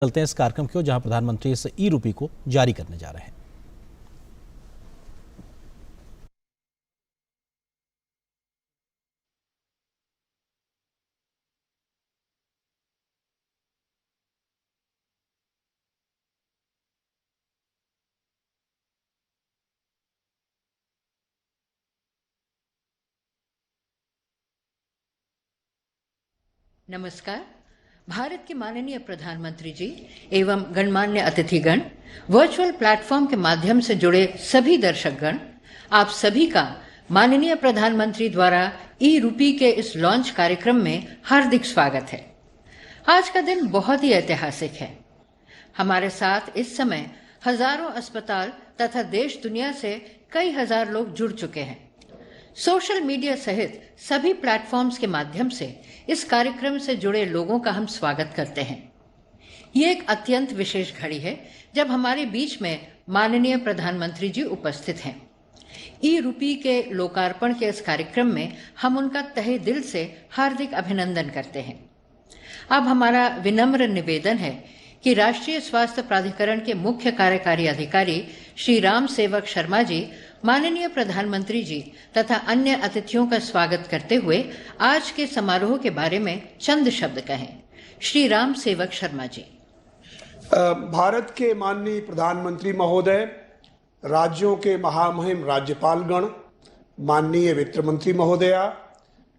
चलते हैं इस कार्यक्रम की ओर जहां प्रधानमंत्री इस ई रूपी को जारी करने जा रहे हैं। नमस्कार। भारत के माननीय प्रधानमंत्री जी एवं गणमान्य अतिथिगण, वर्चुअल प्लेटफॉर्म के माध्यम से जुड़े सभी दर्शकगण, आप सभी का माननीय प्रधानमंत्री द्वारा ई रूपी के इस लॉन्च कार्यक्रम में हार्दिक स्वागत है। आज का दिन बहुत ही ऐतिहासिक है। हमारे साथ इस समय हजारों अस्पताल तथा देश दुनिया से कई हजार लोग जुड़ चुके हैं। सोशल मीडिया सहित सभी प्लेटफॉर्म्स के माध्यम से इस कार्यक्रम से जुड़े लोगों का हम स्वागत करते हैं। ये एक अत्यंत विशेष घड़ी है जब हमारे बीच में माननीय प्रधानमंत्री जी उपस्थित हैं। ई रूपी के लोकार्पण के इस कार्यक्रम में हम उनका तहे दिल से हार्दिक अभिनंदन करते हैं। अब हमारा विनम्र निवेदन है कि राष्ट्रीय स्वास्थ्य प्राधिकरण के मुख्य कार्यकारी अधिकारी श्री राम सेवक शर्मा जी माननीय प्रधानमंत्री जी तथा अन्य अतिथियों का स्वागत करते हुए आज के समारोह के बारे में चंद शब्द कहें। श्री राम सेवक शर्मा जी। भारत के माननीय प्रधानमंत्री महोदय, राज्यों के महामहिम राज्यपालगण, माननीय वित्त मंत्री महोदया,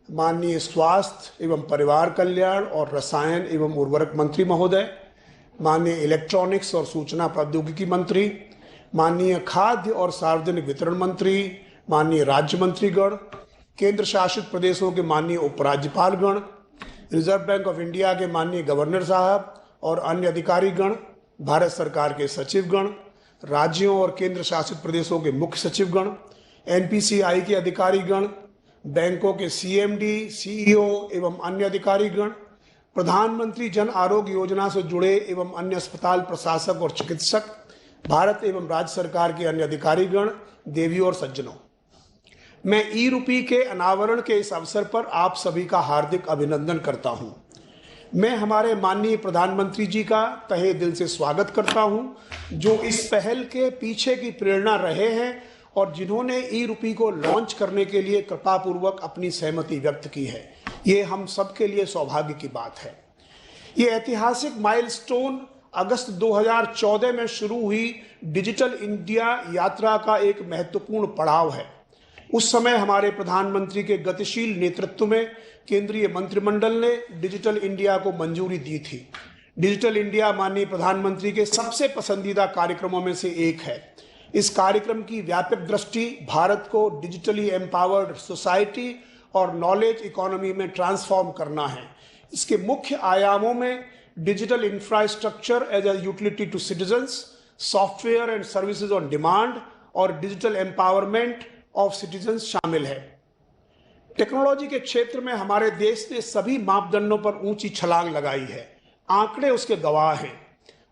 माननीय स्वास्थ्य एवं परिवार कल्याण और रसायन एवं उर्वरक मंत्री महोदय, माननीय इलेक्ट्रॉनिक्स और सूचना प्रौद्योगिकी मंत्री, माननीय खाद्य और सार्वजनिक वितरण मंत्री, माननीय राज्य मंत्रीगण, केंद्र शासित प्रदेशों के माननीय उपराज्यपालगण, रिजर्व बैंक ऑफ इंडिया के माननीय गवर्नर साहब और अन्य अधिकारीगण, भारत सरकार के सचिवगण, राज्यों और केंद्र शासित प्रदेशों के मुख्य सचिवगण, एनपीसीआई के अधिकारीगण, बैंकों के सीएमडी, सीईओ एवं अन्य अधिकारीगण, प्रधानमंत्री जन आरोग्य योजना से जुड़े एवं अन्य अस्पताल प्रशासक और चिकित्सक, भारत एवं राज्य सरकार के अन्य अधिकारीगण, देवियों और सज्जनों, मैं ई रूपी के अनावरण के इस अवसर पर आप सभी का हार्दिक अभिनंदन करता हूं। मैं हमारे माननीय प्रधानमंत्री जी का तहे दिल से स्वागत करता हूं, जो इस पहल के पीछे की प्रेरणा रहे हैं और जिन्होंने ई रूपी को लॉन्च करने के लिए कृपापूर्वक अपनी सहमति व्यक्त की है। ये हम सबके लिए सौभाग्य की बात है। ये ऐतिहासिक माइलस्टोन अगस्त 2014 में शुरू हुई डिजिटल इंडिया यात्रा का एक महत्वपूर्ण पड़ाव है। उस समय हमारे प्रधानमंत्री के गतिशील नेतृत्व में केंद्रीय मंत्रिमंडल ने डिजिटल इंडिया को मंजूरी दी थी। डिजिटल इंडिया माननीय प्रधानमंत्री के सबसे पसंदीदा कार्यक्रमों में से एक है। इस कार्यक्रम की व्यापक दृष्टि भारत को डिजिटली एम्पावर्ड सोसाइटी और नॉलेज इकोनॉमी में ट्रांसफॉर्म करना है। इसके मुख्य आयामों में digital infrastructure as a utility to citizens, software and services on demand और डिजिटल एम्पावरमेंट ऑफ सिटीजन्स शामिल है। टेक्नोलॉजी के क्षेत्र में हमारे देश ने सभी मापदंडों पर ऊंची छलांग लगाई है। आंकड़े उसके गवाह हैं।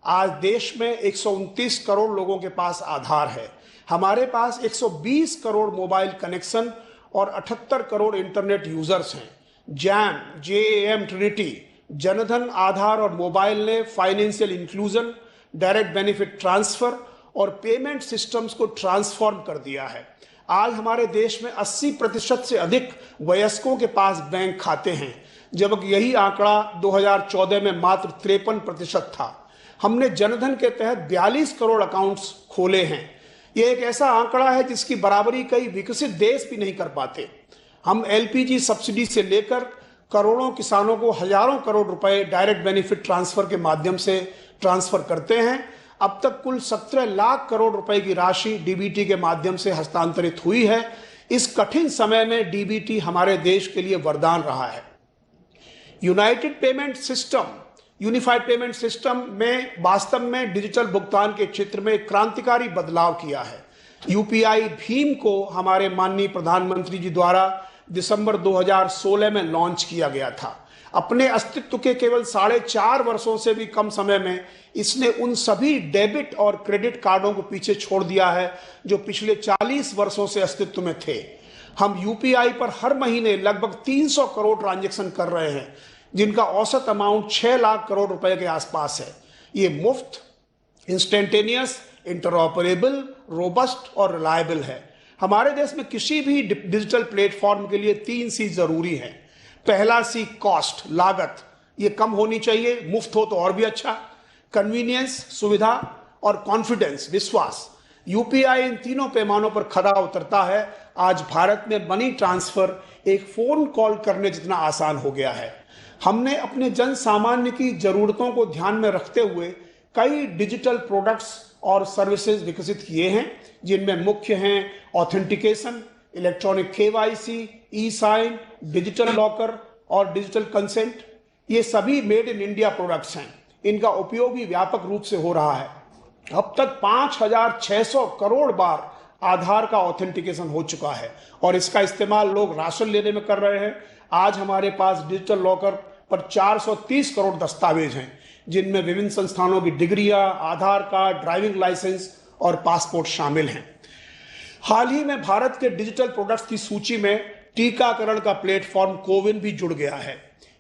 आज देश में 129 करोड़ लोगों के पास आधार है। हमारे पास 120 करोड़ मोबाइल कनेक्शन और 78 करोड़ इंटरनेट यूजर्स हैं। जैम, जेएएम, ट्रिनिटी, जनधन, आधार और मोबाइल ने financial inclusion, direct benefit transfer और पेमेंट सिस्टम्स को ट्रांसफॉर्म कर दिया है। आज हमारे देश में 80% से अधिक वयस्कों के पास बैंक खाते हैं, जबकि यही आंकड़ा 2014 में मात्र 53% था। हमने जनधन के तहत 42 करोड़ अकाउंट्स खोले हैं। यह एक ऐसा आंकड़ा है जिसकी बराबरी कई विकसित देश भी नहीं कर पाते। हम एलपीजी सब्सिडी से लेकर करोड़ों किसानों को हजारों करोड़ रुपए डायरेक्ट बेनिफिट ट्रांसफर के माध्यम से ट्रांसफर करते हैं। अब तक कुल 17 लाख करोड़ रुपए की राशि डीबीटी के माध्यम से हस्तांतरित हुई है। इस कठिन समय में डीबीटी हमारे देश के लिए वरदान रहा है। United payment system, unified payment system में वास्तव में डिजिटल भुगतान के क्षेत्र में क्रांतिकारी बदलाव किया है। यूपीआई भीम को हमारे माननीय प्रधानमंत्री जी द्वारा दिसंबर 2016 में लॉन्च किया गया था। अपने अस्तित्व के केवल 4.5 वर्षों से भी कम समय में इसने उन सभी डेबिट और क्रेडिट कार्डों को पीछे छोड़ दिया है जो पिछले 40 वर्षों से अस्तित्व में थे। हम यूपीआई पर हर महीने लगभग 300 करोड़ ट्रांजैक्शन कर रहे हैं, जिनका औसत अमाउंट 6 लाख करोड़ रुपए के आसपास है। ये मुफ्त, इंस्टेंटेनियस, इंटरऑपरेबल, रोबस्ट और रिलायबल है। हमारे देश में किसी भी डिजिटल प्लेटफॉर्म के लिए 3 सी जरूरी हैं। पहला सी कॉस्ट, लागत, ये कम होनी चाहिए, मुफ्त हो तो और भी अच्छा। कन्वीनियंस, सुविधा, और कॉन्फिडेंस, विश्वास। यूपीआई इन तीनों पैमानों पर खरा उतरता है। आज भारत में मनी ट्रांसफर एक फोन कॉल करने जितना आसान हो गया है। हमने अपने जन सामान्य की जरूरतों को ध्यान में रखते हुए कई डिजिटल प्रोडक्ट्स और सर्विसेज विकसित किए हैं, जिनमें मुख्य हैं ऑथेंटिकेशन, इलेक्ट्रॉनिक केवाईसी, ई साइन, डिजिटल लॉकर और डिजिटल कंसेंट। ये सभी मेड इन इंडिया प्रोडक्ट्स हैं। इनका उपयोग भी व्यापक रूप से हो रहा है। अब तक 5,600 करोड़ बार आधार का ऑथेंटिकेशन हो चुका है और इसका इस्तेमाल लोग राशन लेने में कर रहे हैं। आज हमारे पास डिजिटल लॉकर पर 430 करोड़ दस्तावेज हैं, जिनमें विभिन्न संस्थानों की डिग्रियां, आधार कार्ड, ड्राइविंग लाइसेंस और पासपोर्ट शामिल हैं। हाल ही में भारत के डिजिटल प्रोडक्ट्स की सूची में टीकाकरण का प्लेटफॉर्म कोविन भी जुड़ गया है।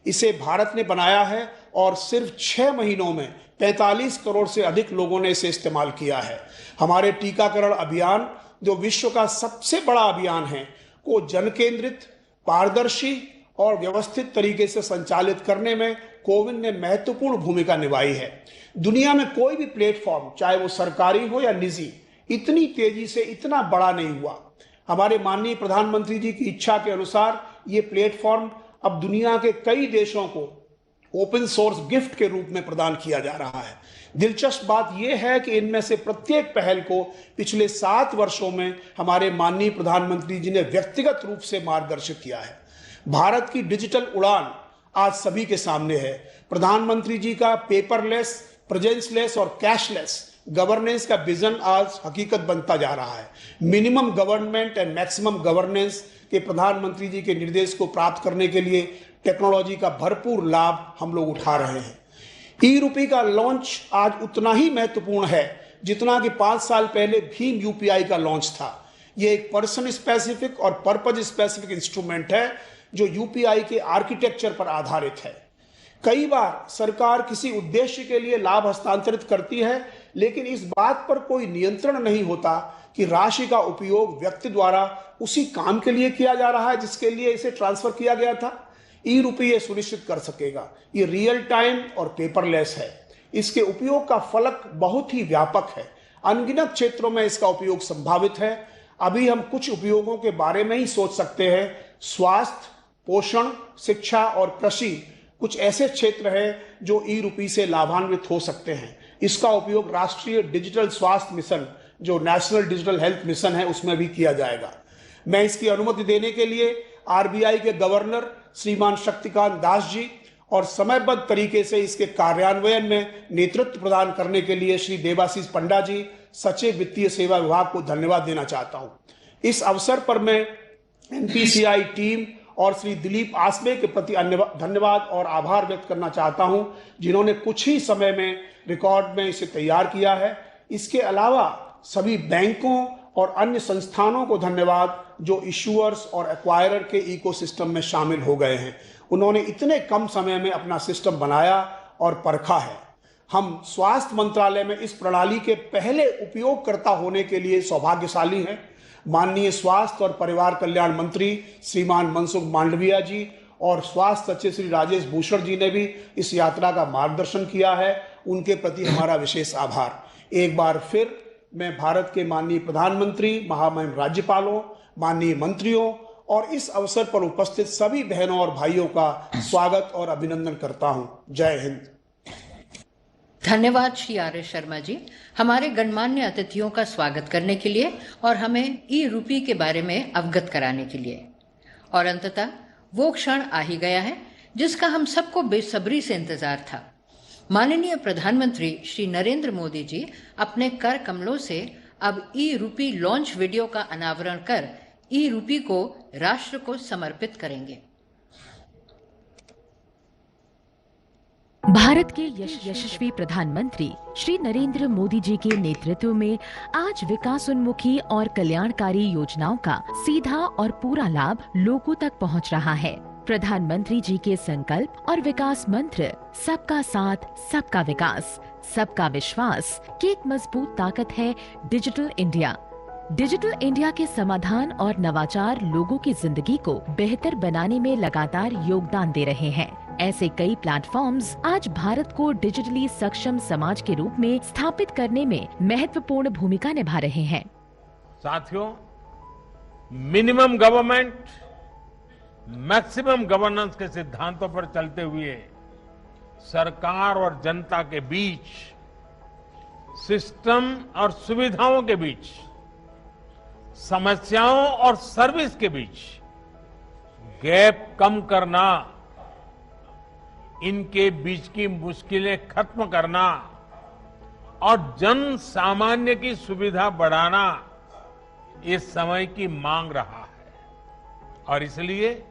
इसे भारत ने बनाया है और सिर्फ 6 महीनों में 45 करोड़ से अधिक लोगों ने इसे इस्तेमाल किया है। हमारे टीकाकरण अभियान, जो विश्व का सबसे बड़ा अभियान है, को जन केंद्रित, पारदर्शी और व्यवस्थित तरीके से संचालित करने में कोविन ने महत्वपूर्ण भूमिका निभाई है। दुनिया में कोई भी प्लेटफॉर्म, चाहे वो सरकारी हो या निजी, इतनी तेजी से इतना बड़ा नहीं हुआ। हमारे माननीय प्रधानमंत्री जी की इच्छा के अनुसार ये प्लेटफॉर्म अब दुनिया के कई देशों को ओपन सोर्स गिफ्ट के रूप में प्रदान किया जा रहा है। दिलचस्प बात यह है कि इनमें से प्रत्येक पहल को पिछले 7 वर्षों में हमारे माननीय प्रधानमंत्री जी ने व्यक्तिगत रूप से मार्गदर्शित किया है। भारत की डिजिटल उड़ान आज सभी के सामने है। प्रधानमंत्री जी का पेपरलेस, प्रेजेंसलेस और कैशलेस गवर्नेंस का विजन आज हकीकत बनता जा रहा है। Minimum government and maximum governance के प्रधानमंत्री जी के निर्देश को प्राप्त करने के लिए टेक्नोलॉजी का भरपूर लाभ हम लोग उठा रहे हैं। ई रूपी का लॉन्च आज उतना ही महत्वपूर्ण है जितना कि 5 साल पहले भीम यूपीआई का लॉन्च था। यह एक पर्सन स्पेसिफिक और पर्पज स्पेसिफिक इंस्ट्रूमेंट है जो यूपीआई के आर्किटेक्चर पर आधारित है। कई बार सरकार किसी उद्देश्य के लिए लाभ हस्तांतरित करती है, लेकिन इस बात पर कोई नियंत्रण नहीं होता कि राशि का उपयोग व्यक्ति द्वारा उसी काम के लिए किया जा रहा है जिसके लिए इसे ट्रांसफर किया गया था। ई रूपी ये सुनिश्चित कर सकेगा। ये रियल टाइम और पेपरलेस है। इसके उपयोग का फलक बहुत ही व्यापक है। अनगिनत क्षेत्रों में इसका उपयोग संभावित है। अभी हम कुछ उपयोगों के बारे में ही सोच सकते हैं। स्वास्थ्य, पोषण, शिक्षा और कृषि कुछ ऐसे क्षेत्र हैं जो ई रूपी से लाभान्वित हो सकते हैं। इसका उपयोग राष्ट्रीय डिजिटल स्वास्थ्य मिशन, जो नेशनल डिजिटल हेल्थ मिशन है, उसमें भी किया जाएगा। मैं इसकी अनुमति देने के लिए आरबीआई के गवर्नर श्रीमान शक्तिकांत दास जी और समयबद्ध तरीके से इसके कार्यान्वयन में नेतृत्व प्रदान करने के लिए श्री देवाशीष पंडा जी, सचिव वित्तीय सेवा विभाग को धन्यवाद देना चाहता हूं। इस अवसर पर मैं एनपीसीआई टीम और श्री दिलीप आसबे के प्रति धन्यवाद और आभार व्यक्त करना चाहता हूं, जिन्होंने कुछ ही समय में रिकॉर्ड में इसे तैयार किया है। इसके अलावा सभी बैंकों और अन्य संस्थानों को धन्यवाद जो इशूअर्स और एक्वायरर के इकोसिस्टम में शामिल हो गए हैं। उन्होंने इतने कम समय में अपना सिस्टम बनाया और परखा है। हम स्वास्थ्य मंत्रालय में इस प्रणाली के पहले उपयोगकर्ता होने के लिए सौभाग्यशाली हैं। माननीय स्वास्थ्य और परिवार कल्याण मंत्री श्रीमान मनसुख मांडविया जी और स्वास्थ्य सचिव श्री राजेश भूषण जी ने भी इस यात्रा का मार्गदर्शन किया है। उनके प्रति हमारा विशेष आभार। एक बार फिर मैं भारत के माननीय प्रधानमंत्री, महामहिम राज्यपालों, माननीय मंत्रियों और इस अवसर पर उपस्थित सभी बहनों और भाइयों का स्वागत और अभिनंदन करता हूं। जय हिंद। धन्यवाद श्री आर एस शर्मा जी, हमारे गणमान्य अतिथियों का स्वागत करने के लिए और हमें ई रूपी के बारे में अवगत कराने के लिए। और अंततः वो क्षण आ ही गया है जिसका हम सबको बेसब्री से इंतजार था। माननीय प्रधानमंत्री श्री नरेंद्र मोदी जी अपने कर कमलों से अब ई रूपी लॉन्च वीडियो का अनावरण कर ई रूपी को राष्ट्र को समर्पित करेंगे। भारत के यशस्वी प्रधानमंत्री श्री नरेंद्र मोदी जी के नेतृत्व में आज विकासोन्मुखी और कल्याणकारी योजनाओं का सीधा और पूरा लाभ लोगों तक पहुंच रहा है। प्रधानमंत्री जी के संकल्प और विकास मंत्र सबका साथ, सबका विकास, सबका विश्वास की एक मजबूत ताकत है डिजिटल इंडिया। डिजिटल इंडिया के समाधान और नवाचार लोगों की जिंदगी को बेहतर बनाने में लगातार योगदान दे रहे हैं। ऐसे कई प्लेटफॉर्म्स आज भारत को डिजिटली सक्षम समाज के रूप में स्थापित करने में महत्वपूर्ण भूमिका निभा रहे हैं। साथियों, मिनिमम गवर्नमेंट मैक्सिमम गवर्नेंस के सिद्धांतों पर चलते हुए सरकार और जनता के बीच, सिस्टम और सुविधाओं के बीच, समस्याओं और सर्विस के बीच गैप कम करना, इनके बीच की मुश्किलें खत्म करना और जन सामान्य की सुविधा बढ़ाना ये समय की मांग रहा है। और इसलिए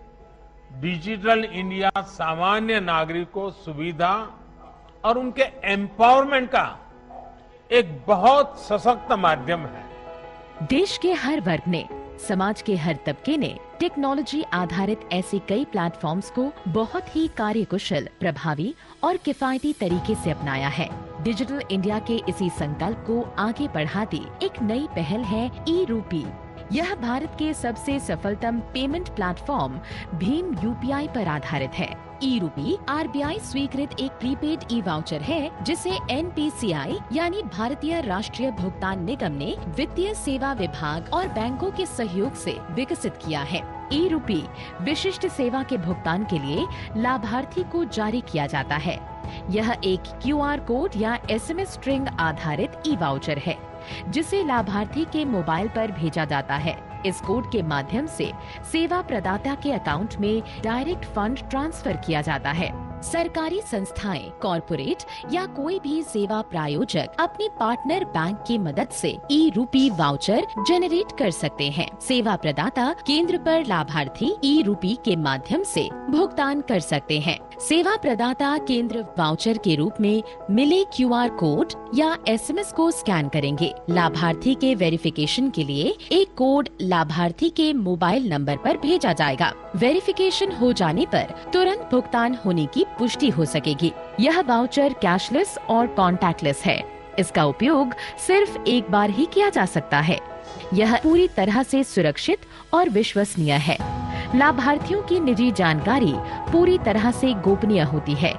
डिजिटल इंडिया सामान्य नागरिकों को सुविधा और उनके एम्पावरमेंट का एक बहुत सशक्त माध्यम है। देश के हर वर्ग ने, समाज के हर तबके ने टेक्नोलॉजी आधारित ऐसे कई प्लेटफॉर्म्स को बहुत ही कार्यकुशल, प्रभावी और किफायती तरीके से अपनाया है। डिजिटल इंडिया के इसी संकल्प को आगे बढ़ाती एक नई पहल है ई-रूपी। यह भारत के सबसे सफलतम पेमेंट प्लेटफॉर्म भीम यूपीआई पर आधारित है। ई-रूपी आरबीआई स्वीकृत एक प्रीपेड ई वाउचर है जिसे एनपीसीआई यानी भारतीय राष्ट्रीय भुगतान निगम ने वित्तीय सेवा विभाग और बैंकों के सहयोग से विकसित किया है। ई-रूपी विशिष्ट सेवा के भुगतान के लिए लाभार्थी को जारी किया जाता है। यह एक क्यूआर कोड या एसएमएस स्ट्रिंग आधारित ई वाउचर है जिसे लाभार्थी के मोबाइल पर भेजा जाता है। इस कोड के माध्यम से सेवा प्रदाता के अकाउंट में डायरेक्ट फंड ट्रांसफर किया जाता है। सरकारी संस्थाएं, कॉरपोरेट या कोई भी सेवा प्रायोजक अपने पार्टनर बैंक की मदद से ई-रूपी वाउचर जनरेट कर सकते हैं। सेवा प्रदाता केंद्र पर लाभार्थी ई-रूपी के माध्यम से भुगतान कर सकते हैं। सेवा प्रदाता केंद्र वाउचर के रूप में मिले क्यूआर कोड या एसएमएस को स्कैन करेंगे। लाभार्थी के वेरिफिकेशन के लिए एक कोड लाभार्थी के मोबाइल नंबर पर भेजा जाएगा। वेरिफिकेशन हो जाने पर तुरंत भुगतान होने की पुष्टि हो सकेगी। यह वाउचर कैशलेस और कॉन्टैक्टलेस है। इसका उपयोग सिर्फ एक बार ही किया जा सकता है। यह पूरी तरह से सुरक्षित और विश्वसनीय है। लाभार्थियों की निजी जानकारी पूरी तरह से गोपनीय होती है।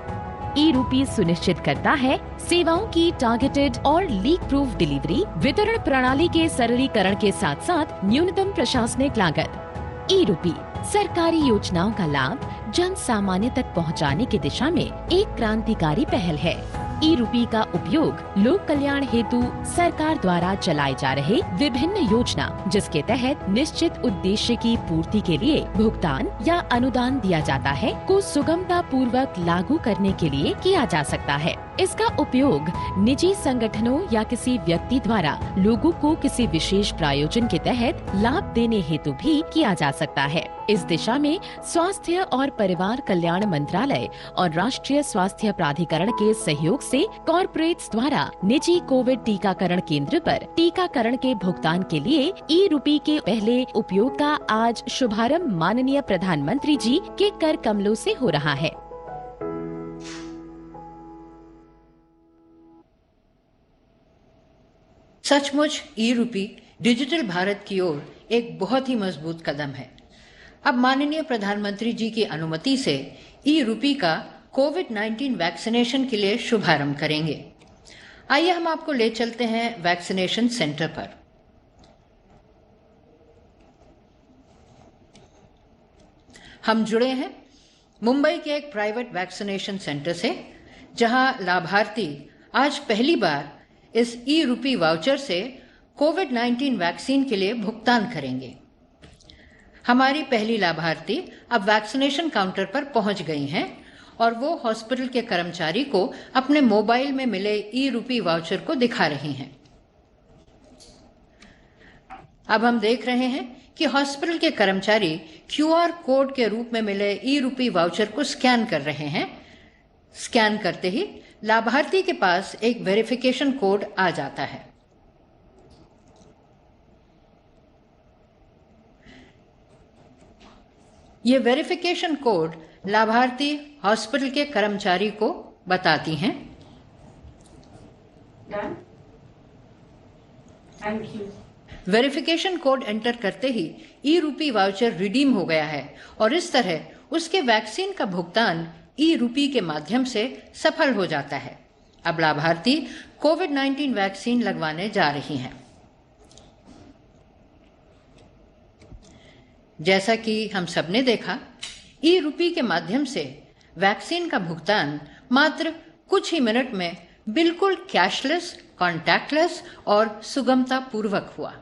ई-रूपी सुनिश्चित करता है सेवाओं की टारगेटेड और लीक प्रूफ डिलीवरी, वितरण प्रणाली के सरलीकरण के साथ साथ न्यूनतम प्रशासनिक लागत। ई-रूपी सरकारी योजनाओं का लाभ जन सामान्य तक पहुंचाने की दिशा में एक क्रांतिकारी पहल है। ई-रूपी का उपयोग लोक कल्याण हेतु सरकार द्वारा चलाए जा रहे विभिन्न योजना जिसके तहत निश्चित उद्देश्य की पूर्ति के लिए भुगतान या अनुदान दिया जाता है को सुगमता पूर्वक लागू करने के लिए किया जा सकता है। इसका उपयोग निजी संगठनों या किसी व्यक्ति द्वारा लोगों को किसी विशेष प्रायोजन के तहत लाभ देने हेतु भी किया जा सकता है। इस दिशा में स्वास्थ्य और परिवार कल्याण मंत्रालय और राष्ट्रीय स्वास्थ्य प्राधिकरण के सहयोग से कॉर्पोरेट्स द्वारा निजी कोविड टीकाकरण केंद्र पर टीकाकरण के भुगतान के लिए ई-रूपी के पहले उपयोग का आज शुभारंभ माननीय प्रधानमंत्री जी के कर कमलों से हो रहा है। सचमुच ई-रूपी डिजिटल भारत की ओर एक बहुत ही मजबूत कदम है। अब माननीय प्रधानमंत्री जी की अनुमति से ई-रूपी का कोविड-19 वैक्सीनेशन के लिए शुभारंभ करेंगे। आइए हम आपको ले चलते हैं वैक्सीनेशन सेंटर पर। हम जुड़े हैं मुंबई के एक प्राइवेट वैक्सीनेशन सेंटर से, जहां लाभार्थी आज पहली बार इस ई-रूपी वाउचर से कोविड-19 वैक्सीन के लिए भुगतान करेंगे। हमारी पहली लाभार्थी अब वैक्सीनेशन काउंटर पर पहुंच गई हैं और वो हॉस्पिटल के कर्मचारी को अपने मोबाइल में मिले ई-रूपी वाउचर को दिखा रही हैं। अब हम देख रहे हैं कि हॉस्पिटल के कर्मचारी क्यूआर कोड के रूप में मिले ई-रूपी वाउचर को स्कैन कर रहे हैं। स्कैन करते ही लाभार्थी के पास एक वेरिफिकेशन कोड आ जाता है। ये वेरिफिकेशन कोड लाभार्थी हॉस्पिटल के कर्मचारी को बताती हैं। Thank you. Verification code enter करते ही ई रूपी वाउचर रिडीम हो गया है और इस तरह उसके वैक्सीन का भुगतान ई रूपी के माध्यम से सफल हो जाता है। अब लाभार्थी कोविड-19 वैक्सीन लगवाने जा रही हैं। जैसा कि हम सबने देखा, ई रूपी के माध्यम से वैक्सीन का भुगतान मात्र कुछ ही मिनट में बिल्कुल कैशलेस, कॉन्टैक्टलेस और सुगमता पूर्वक हुआ।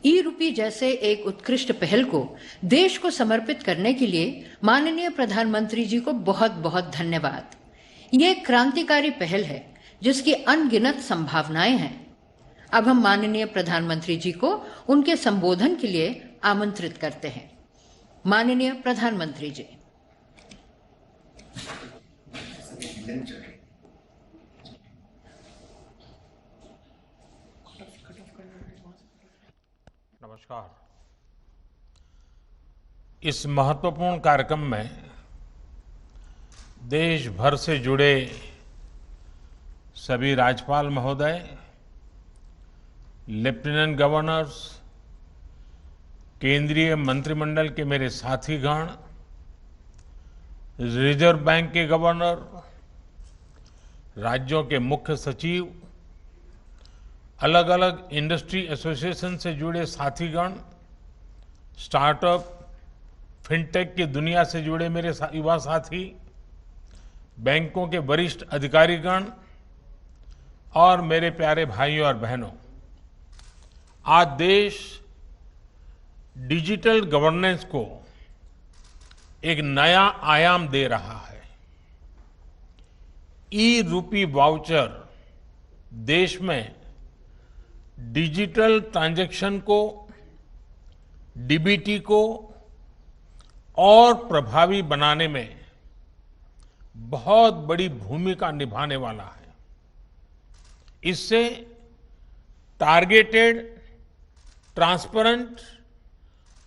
ई रूपी जैसे एक उत्कृष्ट पहल को देश को समर्पित करने के लिए माननीय प्रधानमंत्री जी को बहुत बहुत धन्यवाद। ये एक क्रांतिकारी पहल है जिसकी अनगिनत संभावनाएं हैं। अब हम माननीय प्रधानमंत्री जी को उनके संबोधन के लिए आमंत्रित करते हैं। माननीय प्रधानमंत्री जी। नमस्कार। इस महत्वपूर्ण कार्यक्रम में देश भर से जुड़े सभी राज्यपाल महोदय, लेफ्टिनेंट गवर्नर्स, केंद्रीय मंत्रिमंडल के मेरे साथीगण, रिजर्व बैंक के गवर्नर, राज्यों के मुख्य सचिव, अलग अलग इंडस्ट्री एसोसिएशन से जुड़े साथीगण, स्टार्टअप, फिनटेक की दुनिया से जुड़े मेरे युवा साथी, बैंकों के वरिष्ठ अधिकारीगण और मेरे प्यारे भाइयों और बहनों, आज देश डिजिटल गवर्नेंस को एक नया आयाम दे रहा है। ई रूपी वाउचर देश में डिजिटल ट्रांजैक्शन को, डीबीटी को और प्रभावी बनाने में बहुत बड़ी भूमिका निभाने वाला है। इससे टारगेटेड, ट्रांसपेरेंट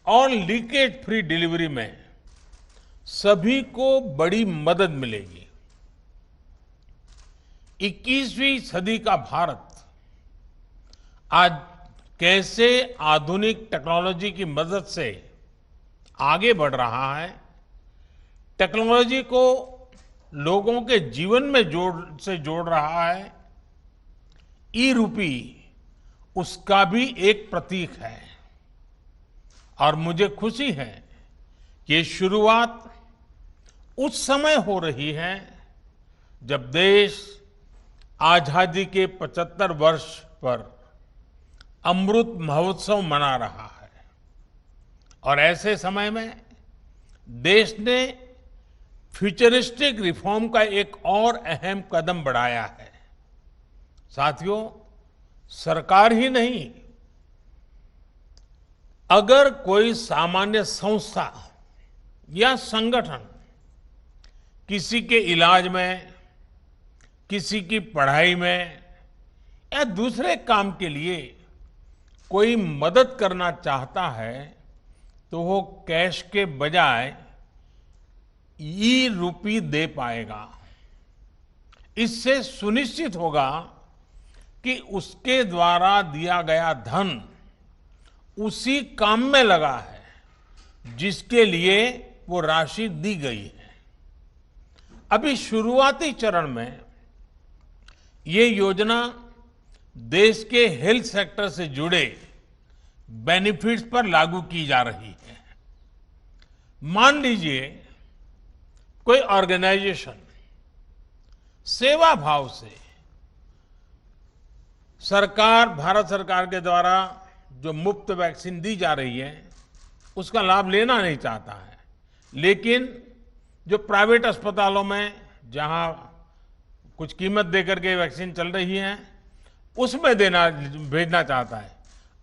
और लीकेज फ्री डिलीवरी में सभी को बड़ी मदद मिलेगी। 21वीं सदी का भारत आज कैसे आधुनिक टेक्नोलॉजी की मदद से आगे बढ़ रहा है, टेक्नोलॉजी को लोगों के जीवन में जोड़ रहा है, ई रूपी उसका भी एक प्रतीक है। और मुझे खुशी है कि ये शुरुआत उस समय हो रही है जब देश आजादी के 75 वर्ष पर अमृत महोत्सव मना रहा है। और ऐसे समय में देश ने फ्यूचरिस्टिक रिफॉर्म का एक और अहम कदम बढ़ाया है। साथियों, सरकार ही नहीं, अगर कोई सामान्य संस्था या संगठन किसी के इलाज में, किसी की पढ़ाई में या दूसरे काम के लिए कोई मदद करना चाहता है तो वो कैश के बजाय ई रूपी दे पाएगा। इससे सुनिश्चित होगा कि उसके द्वारा दिया गया धन उसी काम में लगा है जिसके लिए वो राशि दी गई है। अभी शुरुआती चरण में ये योजना देश के हेल्थ सेक्टर से जुड़े बेनिफिट्स पर लागू की जा रही है। मान लीजिए कोई ऑर्गेनाइजेशन सेवा भाव से भारत सरकार के द्वारा जो मुफ्त वैक्सीन दी जा रही है उसका लाभ लेना नहीं चाहता है, लेकिन जो प्राइवेट अस्पतालों में जहां कुछ कीमत देकर के वैक्सीन चल रही है, उसमें भेजना चाहता है।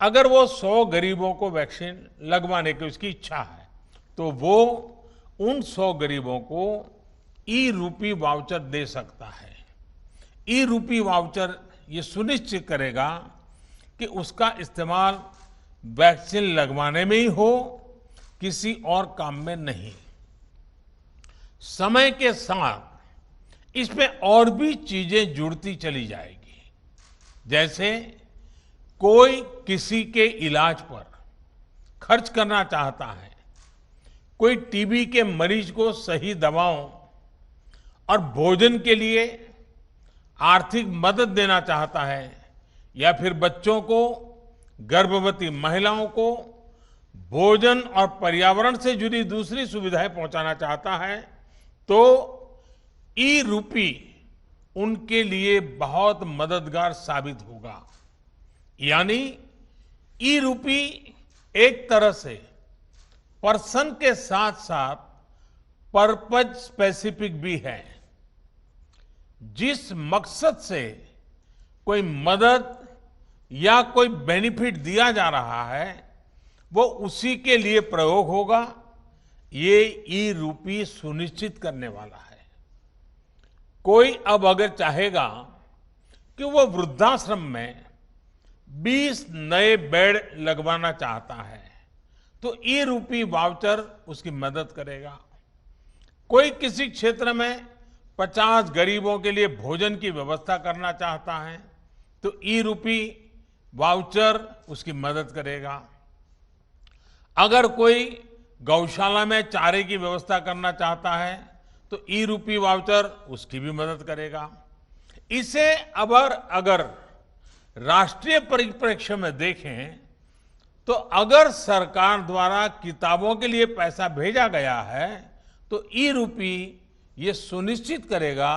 अगर वो 100 गरीबों को वैक्सीन लगवाने की उसकी इच्छा है तो वो उन 100 गरीबों को ई रूपी वाउचर दे सकता है। ई रूपी वाउचर ये सुनिश्चित करेगा कि उसका इस्तेमाल वैक्सीन लगवाने में ही हो, किसी और काम में नहीं। समय के साथ इसमें और भी चीजें जुड़ती चली जाएगी। जैसे कोई किसी के इलाज पर खर्च करना चाहता है, कोई टीबी के मरीज को सही दवाओं और भोजन के लिए आर्थिक मदद देना चाहता है, या फिर बच्चों को, गर्भवती महिलाओं को भोजन और पर्यावरण से जुड़ी दूसरी सुविधाएं पहुंचाना चाहता है, तो ई रूपी उनके लिए बहुत मददगार साबित होगा। यानी ई रूपी एक तरह से पर्सन के साथ साथ पर्पज स्पेसिफिक भी है। जिस मकसद से कोई मदद या कोई बेनिफिट दिया जा रहा है वो उसी के लिए प्रयोग होगा, ये ई रूपी सुनिश्चित करने वाला है। कोई अब अगर चाहेगा कि वो वृद्धाश्रम में 20 नए बेड लगवाना चाहता है तो ई रूपी वाउचर उसकी मदद करेगा। कोई किसी क्षेत्र में 50 गरीबों के लिए भोजन की व्यवस्था करना चाहता है तो ई रूपी वाउचर उसकी मदद करेगा। अगर कोई गौशाला में चारे की व्यवस्था करना चाहता है तो ई रूपी वाउचर उसकी भी मदद करेगा। इसे अगर राष्ट्रीय परिप्रेक्ष्य में देखें तो अगर सरकार द्वारा किताबों के लिए पैसा भेजा गया है तो ई रूपी ये सुनिश्चित करेगा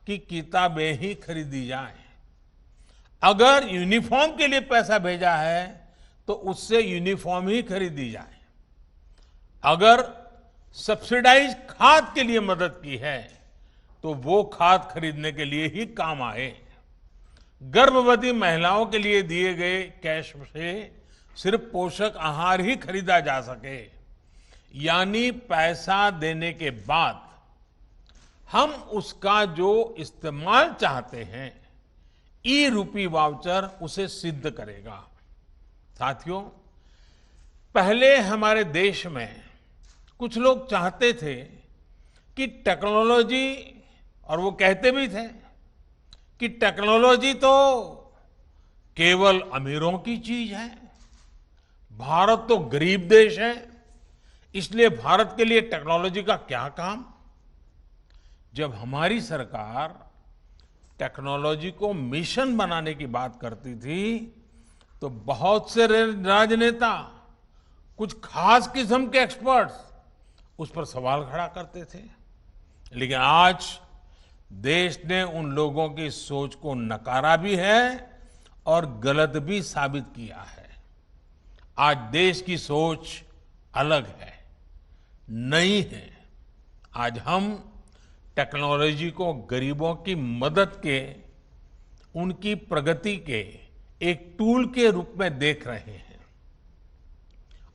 कि किताबें ही खरीदी जाएं। अगर यूनिफॉर्म के लिए पैसा भेजा है तो उससे यूनिफॉर्म ही खरीदी जाए। अगर सब्सिडाइज खाद के लिए मदद की है तो वो खाद खरीदने के लिए ही काम आए। गर्भवती महिलाओं के लिए दिए गए कैश से सिर्फ पोषक आहार ही खरीदा जा सके, यानी पैसा देने के बाद हम उसका जो इस्तेमाल चाहते हैं ई रूपी वाउचर उसे सिद्ध करेगा। साथियों, पहले हमारे देश में कुछ लोग चाहते थे कि टेक्नोलॉजी, और वो कहते भी थे कि टेक्नोलॉजी तो केवल अमीरों की चीज है, भारत तो गरीब देश है, इसलिए भारत के लिए टेक्नोलॉजी का क्या काम। जब हमारी सरकार टेक्नोलॉजी को मिशन बनाने की बात करती थी तो बहुत से राजनेता, कुछ खास किस्म के एक्सपर्ट्स उस पर सवाल खड़ा करते थे। लेकिन आज देश ने उन लोगों की सोच को नकारा भी है और गलत भी साबित किया है। आज देश की सोच अलग है, नई है। आज हम टेक्नोलॉजी को गरीबों की मदद के, उनकी प्रगति के एक टूल के रूप में देख रहे हैं।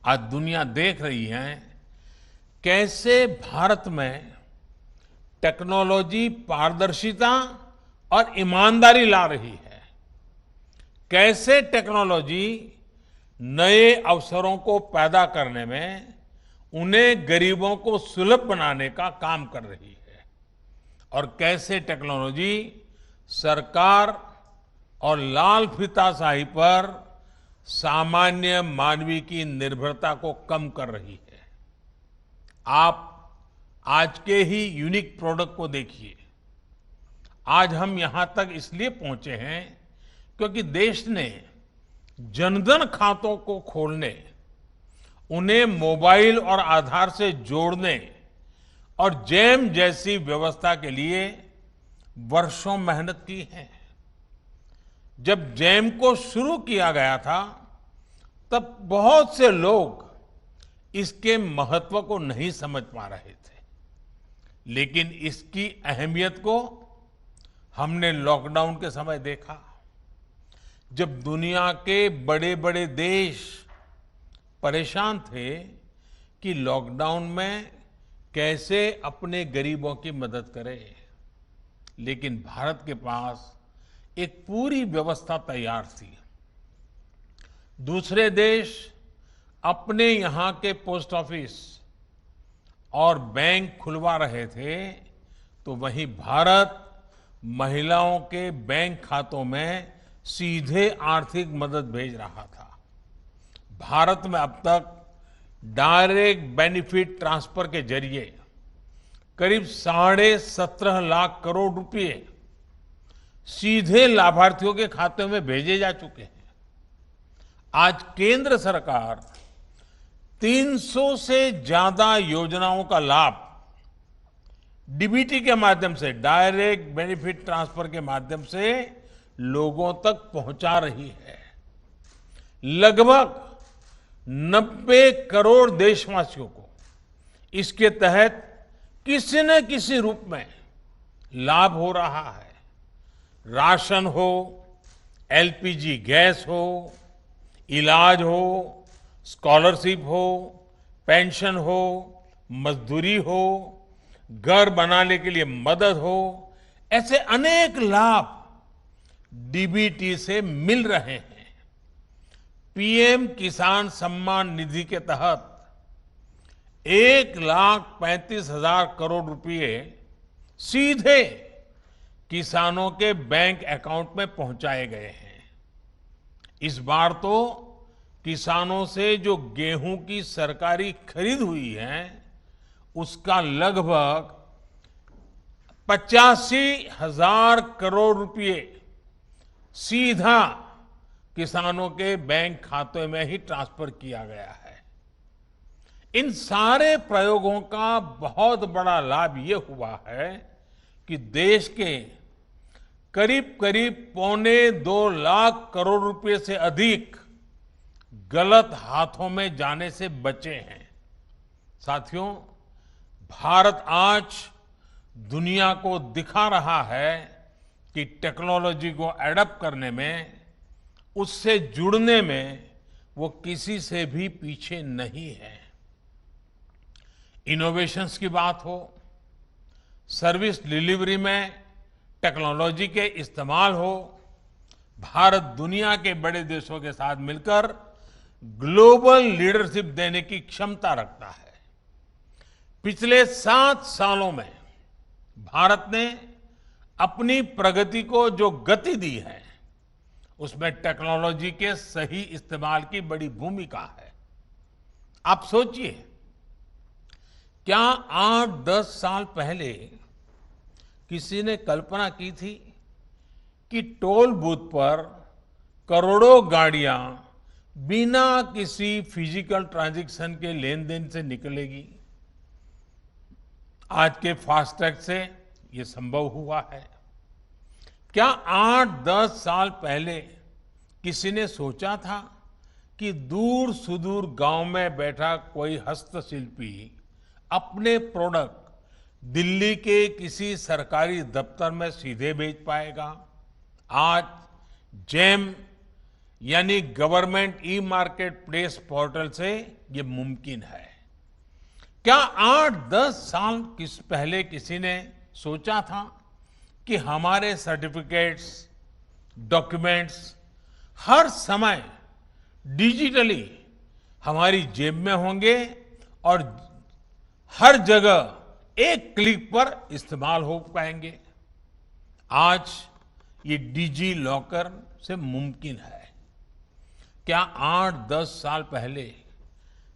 आज दुनिया देख रही है कैसे भारत में टेक्नोलॉजी पारदर्शिता और ईमानदारी ला रही है, कैसे टेक्नोलॉजी नए अवसरों को पैदा करने में, उन्हें गरीबों को सुलभ बनाने का काम कर रही है, और कैसे टेक्नोलॉजी सरकार और लाल फीताशाही पर सामान्य मानवीय की निर्भरता को कम कर रही है। आप आज के ही यूनिक प्रोडक्ट को देखिए। आज हम यहां तक इसलिए पहुंचे हैं क्योंकि देश ने जनधन खातों को खोलने, उन्हें मोबाइल और आधार से जोड़ने और जैम जैसी व्यवस्था के लिए वर्षों मेहनत की है। जब जैम को शुरू किया गया था तब बहुत से लोग इसके महत्व को नहीं समझ पा रहे थे, लेकिन इसकी अहमियत को हमने लॉकडाउन के समय देखा। जब दुनिया के बड़े बड़े देश परेशान थे कि लॉकडाउन में कैसे अपने गरीबों की मदद करें, लेकिन भारत के पास एक पूरी व्यवस्था तैयार थी। दूसरे देश अपने यहाँ के पोस्ट ऑफिस और बैंक खुलवा रहे थे, तो वहीं भारत महिलाओं के बैंक खातों में सीधे आर्थिक मदद भेज रहा था। भारत में अब तक डायरेक्ट बेनिफिट ट्रांसफर के जरिए करीब 17.5 लाख करोड़ रुपए सीधे लाभार्थियों के खाते में भेजे जा चुके हैं। आज केंद्र सरकार 300 से ज्यादा योजनाओं का लाभ डीबीटी के माध्यम से, डायरेक्ट बेनिफिट ट्रांसफर के माध्यम से लोगों तक पहुंचा रही है। लगभग 90 करोड़ देशवासियों को इसके तहत किसी न किसी रूप में लाभ हो रहा है। राशन हो, एलपीजी गैस हो, इलाज हो, स्कॉलरशिप हो, पेंशन हो, मजदूरी हो, घर बनाने के लिए मदद हो, ऐसे अनेक लाभ डीबीटी से मिल रहे हैं। पीएम किसान सम्मान निधि के तहत 1,35,000 करोड़ रुपए सीधे किसानों के बैंक अकाउंट में पहुंचाए गए हैं। इस बार तो किसानों से जो गेहूं की सरकारी खरीद हुई है, उसका लगभग 85,000 करोड़ रुपए सीधा किसानों के बैंक खाते में ही ट्रांसफर किया गया है। इन सारे प्रयोगों का बहुत बड़ा लाभ ये हुआ है कि देश के करीब करीब 1.25 लाख करोड़ रुपए से अधिक गलत हाथों में जाने से बचे हैं। साथियों, भारत आज दुनिया को दिखा रहा है कि टेक्नोलॉजी को एडप्ट करने में, उससे जुड़ने में वो किसी से भी पीछे नहीं है। इनोवेशंस की बात हो, सर्विस डिलीवरी में टेक्नोलॉजी के इस्तेमाल हो, भारत दुनिया के बड़े देशों के साथ मिलकर ग्लोबल लीडरशिप देने की क्षमता रखता है। पिछले 7 सालों में भारत ने अपनी प्रगति को जो गति दी है, उसमें टेक्नोलॉजी के सही इस्तेमाल की बड़ी भूमिका है। आप सोचिए, क्या 8-10 साल पहले किसी ने कल्पना की थी कि टोल बूथ पर करोड़ों गाड़ियां बिना किसी फिजिकल ट्रांजैक्शन के लेन देन से निकलेगी? आज के फास्टैग से ये संभव हुआ है। क्या 8-10 साल पहले किसी ने सोचा था कि दूर सुदूर गांव में बैठा कोई हस्तशिल्पी अपने प्रोडक्ट दिल्ली के किसी सरकारी दफ्तर में सीधे भेज पाएगा? आज जेम यानी government e market place portal से ये मुमकिन है। क्या 8-10 साल पहले किसी ने सोचा था कि हमारे सर्टिफिकेट्स, डॉक्यूमेंट्स हर समय डिजिटली हमारी जेब में होंगे और हर जगह एक क्लिक पर इस्तेमाल हो पाएंगे? आज ये डिजी लॉकर से मुमकिन है। क्या 8-10 साल पहले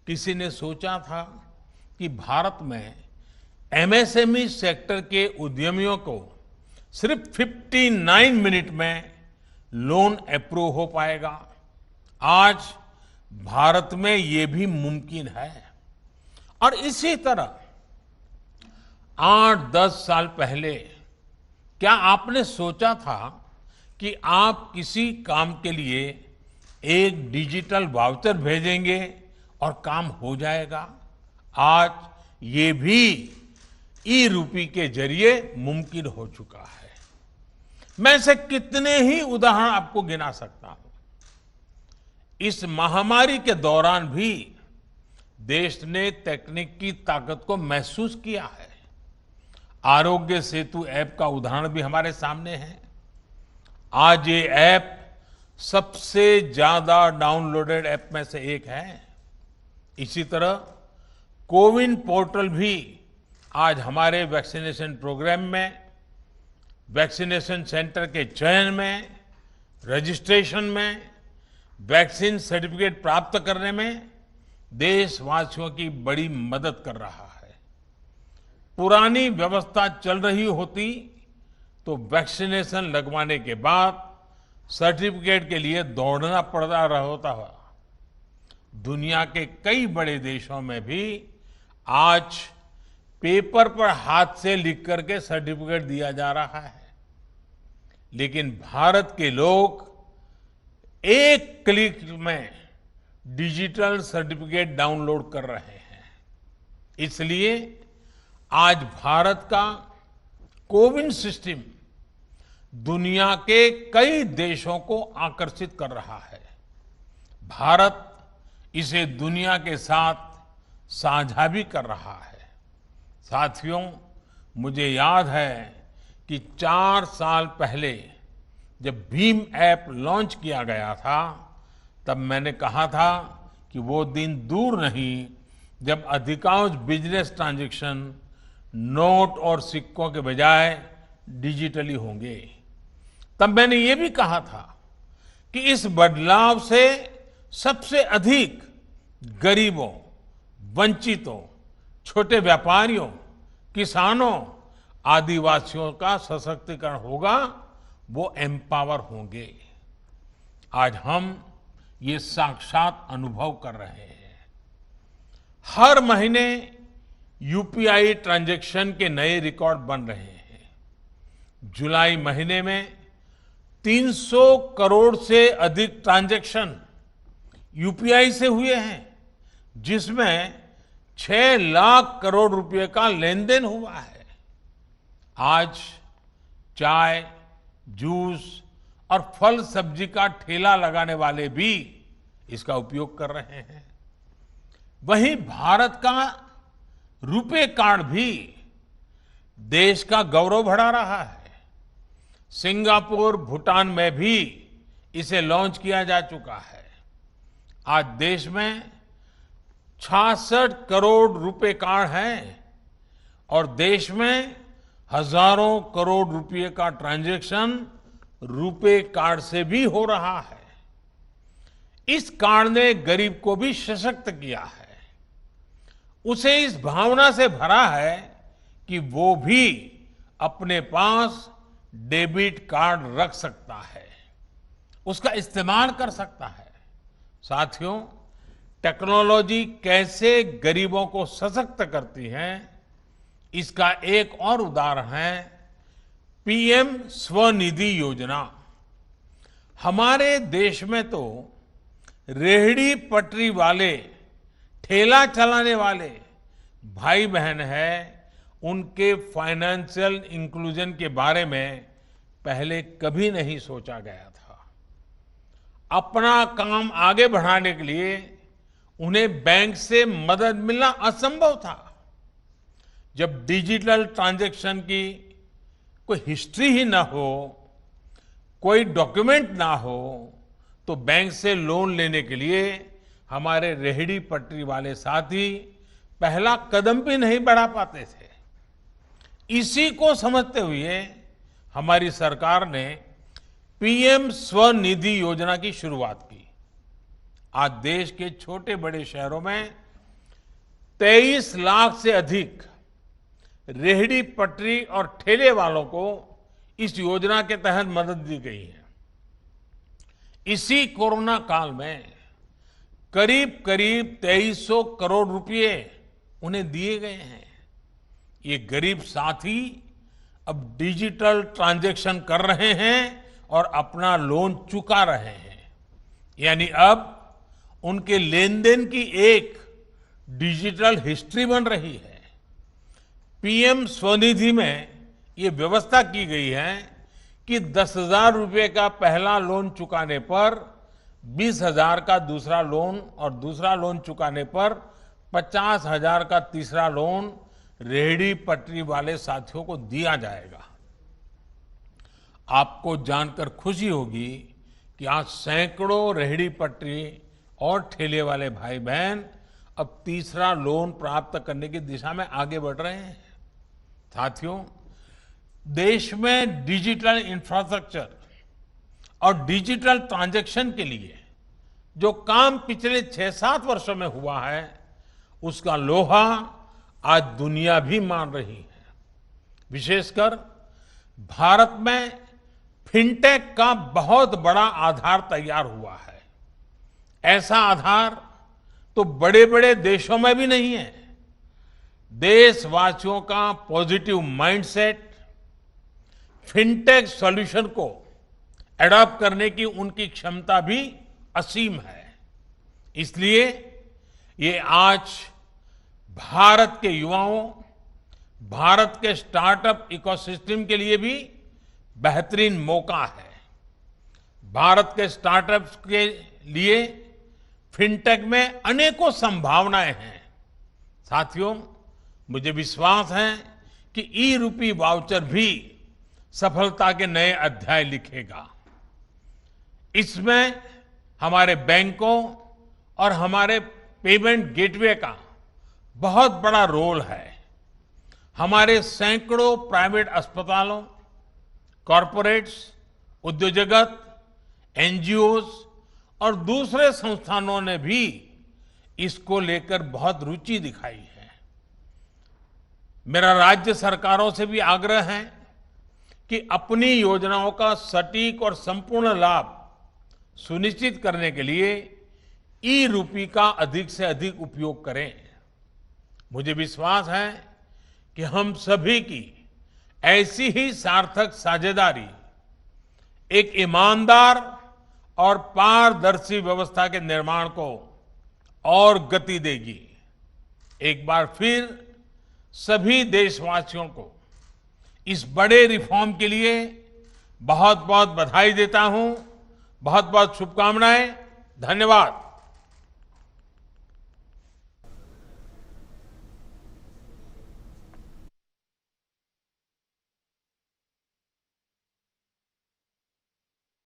किसी ने सोचा था कि भारत में एमएसएमई सेक्टर के उद्यमियों को सिर्फ 59 मिनट में लोन अप्रूव हो पाएगा? आज भारत में ये भी मुमकिन है। और इसी तरह 8-10 साल पहले क्या आपने सोचा था कि आप किसी काम के लिए एक डिजिटल वाउचर भेजेंगे और काम हो जाएगा? आज ये भी ई रूपी के जरिए मुमकिन हो चुका है। मैं ऐसे कितने ही उदाहरण आपको गिना सकता हूं। इस महामारी के दौरान भी देश ने तकनीक की ताकत को महसूस किया है। आरोग्य सेतु ऐप का उदाहरण भी हमारे सामने है। आज ये ऐप सबसे ज्यादा डाउनलोडेड ऐप में से एक है। इसी तरह कोविन पोर्टल भी आज हमारे वैक्सीनेशन प्रोग्राम में, वैक्सीनेशन सेंटर के चयन में, रजिस्ट्रेशन में, वैक्सीन सर्टिफिकेट प्राप्त करने में देशवासियों की बड़ी मदद कर रहा है। पुरानी व्यवस्था चल रही होती तो वैक्सीनेशन लगवाने के बाद सर्टिफिकेट के लिए दौड़ना पड़ता होता है। दुनिया के कई बड़े देशों में भी आज पेपर पर हाथ से लिख करके सर्टिफिकेट दिया जा रहा है, लेकिन भारत के लोग एक क्लिक में डिजिटल सर्टिफिकेट डाउनलोड कर रहे हैं। इसलिए आज भारत का कोविन सिस्टम दुनिया के कई देशों को आकर्षित कर रहा है। भारत इसे दुनिया के साथ साझा भी कर रहा है। साथियों, मुझे याद है कि 4 साल पहले जब भीम ऐप लॉन्च किया गया था, तब मैंने कहा था कि वो दिन दूर नहीं जब अधिकांश बिजनेस ट्रांजैक्शन नोट और सिक्कों के बजाय डिजिटली होंगे। तब मैंने ये भी कहा था कि इस बदलाव से सबसे अधिक गरीबों, वंचितों, छोटे व्यापारियों, किसानों, आदिवासियों का सशक्तिकरण होगा, वो एम्पावर होंगे। आज हम ये साक्षात अनुभव कर रहे हैं। हर महीने यूपीआई ट्रांजैक्शन के नए रिकॉर्ड बन रहे हैं। जुलाई महीने में 300 करोड़ से अधिक ट्रांजैक्शन यूपीआई से हुए हैं, जिसमें 6 लाख करोड़ रुपए का लेन देन हुआ है। आज चाय, जूस और फल सब्जी का ठेला लगाने वाले भी इसका उपयोग कर रहे हैं। वहीं भारत का रुपे कार्ड भी देश का गौरव बढ़ा रहा है। सिंगापुर, भूटान में भी इसे लॉन्च किया जा चुका है। आज देश में 66 करोड़ रुपए कार्ड हैं और देश में हजारों करोड़ रुपए का ट्रांजैक्शन रुपे कार्ड से भी हो रहा है। इस कार्ड ने गरीब को भी सशक्त किया है। उसे इस भावना से भरा है कि वो भी अपने पास डेबिट कार्ड रख सकता है, उसका इस्तेमाल कर सकता है। साथियों, टेक्नोलॉजी कैसे गरीबों को सशक्त करती है, इसका एक और उदाहरण है पीएम स्वनिधि योजना। हमारे देश में तो रेहड़ी पटरी वाले, ठेला चलाने वाले भाई बहन हैं, उनके फाइनेंशियल इंक्लूजन के बारे में पहले कभी नहीं सोचा गया था। अपना काम आगे बढ़ाने के लिए उन्हें बैंक से मदद मिलना असंभव था। जब डिजिटल ट्रांजैक्शन की कोई हिस्ट्री ही ना हो, कोई डॉक्यूमेंट ना हो, तो बैंक से लोन लेने के लिए हमारे रेहड़ी पटरी वाले साथी पहला कदम भी नहीं बढ़ा पाते थे। इसी को समझते हुए हमारी सरकार ने पीएम स्वनिधि योजना की शुरुआत की। आज देश के छोटे बड़े शहरों में 23 लाख से अधिक रेहड़ी पटरी और ठेले वालों को इस योजना के तहत मदद दी गई है। इसी कोरोना काल में करीब करीब 2300 करोड़ रुपए उन्हें दिए गए हैं। ये गरीब साथी अब डिजिटल ट्रांजैक्शन कर रहे हैं और अपना लोन चुका रहे हैं। यानी अब उनके लेन देन की एक डिजिटल हिस्ट्री बन रही है। पीएम स्वनिधि में ये व्यवस्था की गई है कि 10,000 रुपए का पहला लोन चुकाने पर 20,000 का दूसरा लोन और दूसरा लोन चुकाने पर 50,000 का तीसरा लोन रेहड़ी पटरी वाले साथियों को दिया जाएगा। आपको जानकर खुशी होगी कि आज सैकड़ों रेहड़ी पटरी और ठेले वाले भाई बहन अब तीसरा लोन प्राप्त करने की दिशा में आगे बढ़ रहे हैं। साथियों, देश में डिजिटल इंफ्रास्ट्रक्चर और डिजिटल ट्रांजैक्शन के लिए जो काम पिछले 6-7 वर्षों में हुआ है, उसका लोहा आज दुनिया भी मान रही है। विशेषकर भारत में फिनटेक का बहुत बड़ा आधार तैयार हुआ है। ऐसा आधार तो बड़े बड़े देशों में भी नहीं है। देशवासियों का पॉजिटिव माइंडसेट, फिनटेक सॉल्यूशन को एडॉप्ट करने की उनकी क्षमता भी असीम है। इसलिए ये आज भारत के युवाओं, भारत के स्टार्टअप इकोसिस्टम के लिए भी बेहतरीन मौका है। भारत के स्टार्टअप्स के लिए फिनटेक में अनेकों संभावनाएं हैं। साथियों, मुझे विश्वास है कि ई-रूपी वाउचर भी सफलता के नए अध्याय लिखेगा। इसमें हमारे बैंकों और हमारे पेमेंट गेटवे का बहुत बड़ा रोल है। हमारे सैकड़ों प्राइवेट अस्पतालों, कॉरपोरेट्स, उद्योग जगत, एनजीओज और दूसरे संस्थानों ने भी इसको लेकर बहुत रुचि दिखाई है। मेरा राज्य सरकारों से भी आग्रह है कि अपनी योजनाओं का सटीक और संपूर्ण लाभ सुनिश्चित करने के लिए ई-रूपी का अधिक से अधिक उपयोग करें। मुझे विश्वास है कि हम सभी की ऐसी ही सार्थक साझेदारी एक ईमानदार और पारदर्शी व्यवस्था के निर्माण को और गति देगी। एक बार फिर सभी देशवासियों को इस बड़े रिफॉर्म के लिए बहुत बहुत बधाई देता हूं। बहुत बहुत शुभकामनाएं। धन्यवाद।